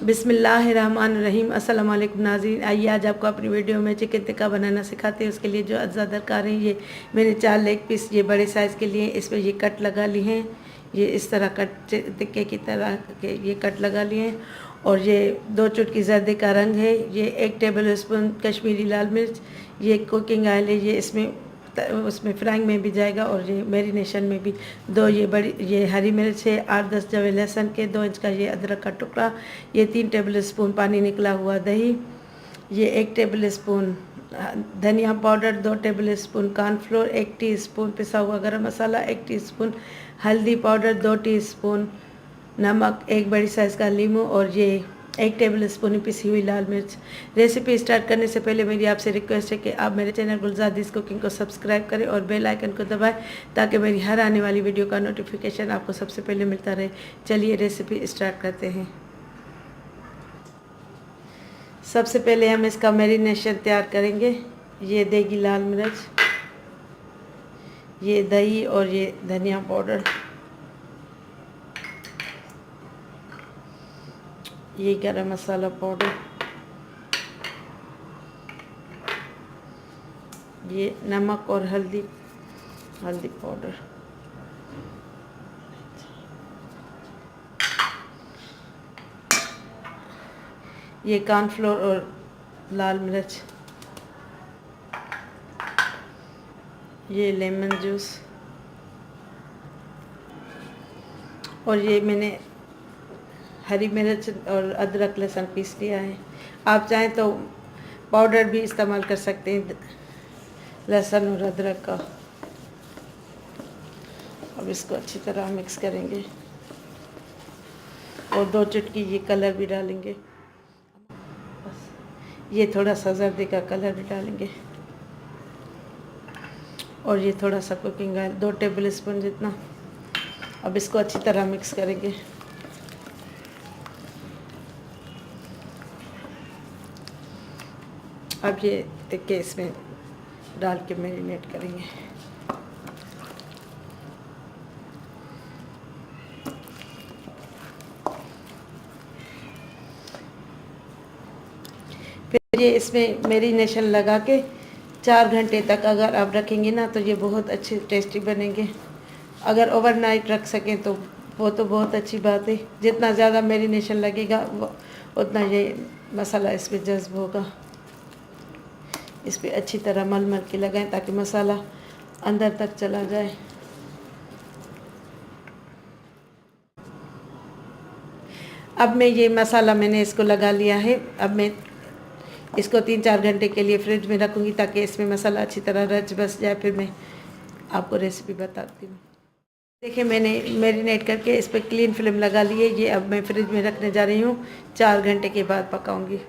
बिस्मिल्लाहिर्रहमानिर्रहीम। अस्सलाम वालेकुम नाज़रीन। आइए आज आपको अपनी वीडियो में चिकन टिक्का बनाना सिखाते हैं। उसके लिए जो अज्जा दरकार है, ये मैंने 4 लेग पीस ये बड़े साइज़ के लिए इसमें ये कट लगा लिए हैं। ये इस तरह कट टिक्के की तरह के ये कट लगा लिए हैं। और ये 2 चुटकी ज़र्दे का रंग है। ये 1 टेबल स्पून कश्मीरी लाल मिर्च, ये कुकिंग ऑयल है, ये इसमें उसमें फ्राइंग में भी जाएगा और ये मैरिनेशन में भी। 2 ये बड़ी ये हरी मिर्च है, 8-10 जवे लहसुन के, 2 इंच का ये अदरक का टुकड़ा, ये 3 टेबल स्पून पानी निकला हुआ दही, ये 1 टेबल स्पून धनिया powder, 2 table spoon cornflour, 1 teaspoon पिसा हुआ गरम मसाला, 1 टीस्पून हल्दी पाउडर, 2 टीस्पून नमक, 1 बड़ी साइज़ का लीमू और ये 1 टेबल स्पून पिसी हुई लाल मिर्च। रेसिपी स्टार्ट करने से पहले मेरी आपसे रिक्वेस्ट है कि आप मेरे चैनल गुलजादिस कुकिंग को सब्सक्राइब करें और बेल आइकन को दबाएं ताकि मेरी हर आने वाली वीडियो का नोटिफिकेशन आपको सबसे पहले मिलता रहे। चलिए रेसिपी स्टार्ट करते हैं। सबसे पहले हम इसका मैरिनेशन तैयार करेंगे। ये देगी लाल मिर्च, ये दही और ये धनिया पाउडर, ये गरम मसाला पाउडर, ये नमक और हल्दी पाउडर, ये कॉर्नफ्लोर और लाल मिर्च, ये लेमन जूस और ये मैंने हरी मिर्च और अदरक लहसुन पीस लिया है। आप चाहें तो पाउडर भी इस्तेमाल कर सकते हैं लहसुन और अदरक का। अब इसको अच्छी तरह मिक्स करेंगे और 2 चुटकी ये कलर भी डालेंगे। बस ये थोड़ा सा जर्दे का कलर भी डालेंगे और ये थोड़ा सा कुकिंग ऑयल 2 टेबल स्पून जितना। अब इसको अच्छी तरह मिक्स करेंगे। अब ये टिक्के इसमें डाल के मैरिनेट करेंगे। फिर ये इसमें मैरिनेशन लगा के 4 घंटे तक अगर आप रखेंगे ना तो ये बहुत अच्छे टेस्टी बनेंगे। अगर ओवरनाइट रख सकें तो वो तो बहुत अच्छी बात है। जितना ज़्यादा मैरिनेशन लगेगा उतना ये मसाला इसमें जज्ब होगा। इस पर अच्छी तरह मल मल के लगाएं ताकि मसाला अंदर तक चला जाए। अब मैं ये मसाला मैंने इसको लगा लिया है। अब मैं इसको 3-4 घंटे के लिए फ्रिज में रखूँगी ताकि इसमें मसाला अच्छी तरह रच बस जाए। फिर मैं आपको रेसिपी बताती हूँ। देखिए मैंने मैरिनेट करके इस पर क्लीन फिल्म लगा ली है। ये अब मैं फ्रिज में रखने जा रही हूँ। 4 घंटे के बाद पकाऊँगी।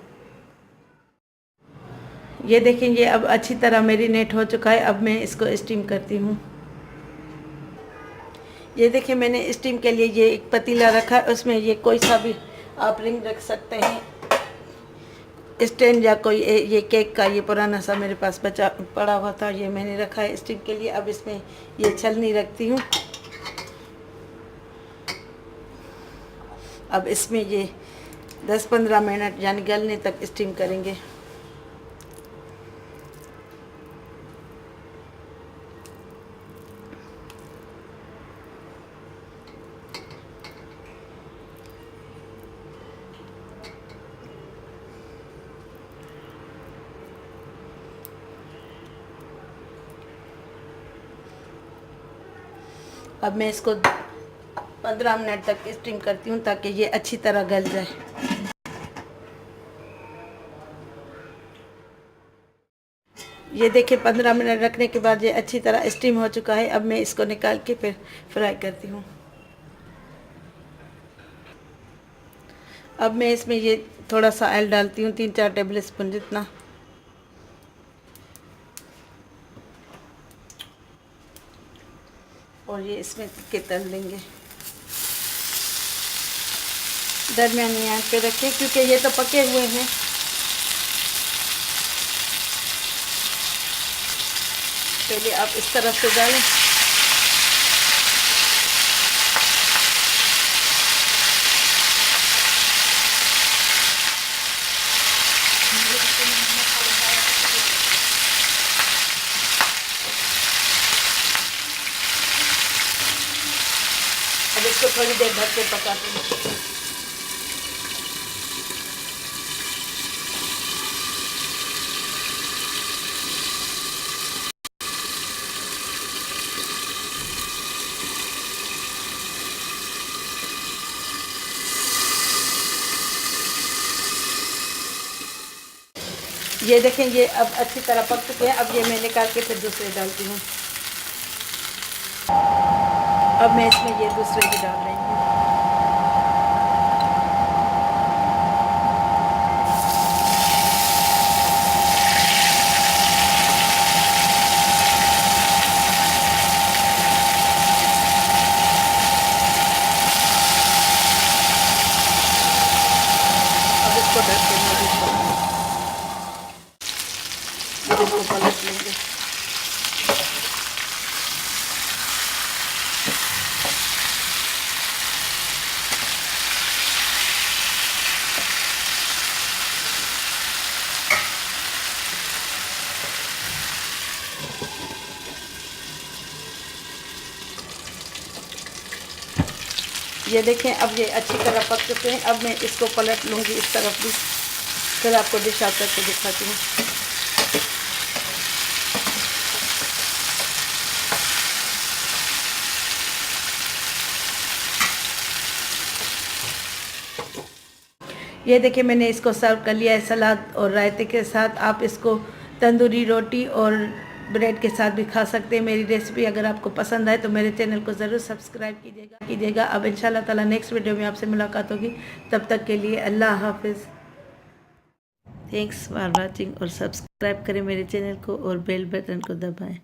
ये देखें ये अब अच्छी तरह मैरिनेट हो चुका है। अब मैं इसको स्टीम करती हूँ। ये देखें मैंने स्टीम के लिए ये एक पतीला रखा है। उसमें ये कोई सा भी आप रिंग रख सकते हैं, स्टैंड या कोई ये केक का ये पुराना सा मेरे पास बचा पड़ा हुआ था, ये मैंने रखा है स्टीम के लिए। अब इसमें ये छलनी रखती हूँ। अब इसमें ये 10-15 मिनट यानी गलने तक स्टीम करेंगे। अब मैं इसको 15 मिनट तक स्टीम करती हूँ ताकि ये अच्छी तरह गल जाए। ये देखिए 15 मिनट रखने के बाद ये अच्छी तरह स्टीम हो चुका है। अब मैं इसको निकाल के फिर फ्राई करती हूँ। अब मैं इसमें ये थोड़ा सा ऑयल डालती हूँ, 3-4 टेबल स्पून जितना। और ये इसमें टिक्के तल लेंगे। दरमियानी आंच पे रखें क्योंकि ये तो पके हुए हैं। पहले आप इस तरफ से डालें। इसको थोड़ी देर ढक के पकाते हैं। ये देखें, ये अब अच्छी तरह पक चुके हैं। अब ये मैं निकाल के फिर दूसरे डालती हूँ। अब मैं इसमें ये दूसरे भी डाल रही हूँ। अब इसको ढक के इसको पलट लेंगे। ये देखें, अब ये अच्छी तरह पक चुके हैं। अब मैं इसको पलट लूँगी इस तरफ भी, फिर आपको डिश आउट करके दिखाती हूँ। ये देखिए, मैंने इसको सर्व कर लिया है सलाद और रायते के साथ। आप इसको तंदूरी रोटी और ब्रेड के साथ भी खा सकते हैं। मेरी रेसिपी अगर आपको पसंद आए तो मेरे चैनल को ज़रूर सब्सक्राइब कीजिएगा। अब इंशाल्लाह ताला नेक्स्ट वीडियो में आपसे मुलाकात होगी। तब तक के लिए अल्लाह हाफिज़। थैंक्स फॉर वाचिंग और सब्सक्राइब करें मेरे चैनल को और बेल बटन को दबाएं।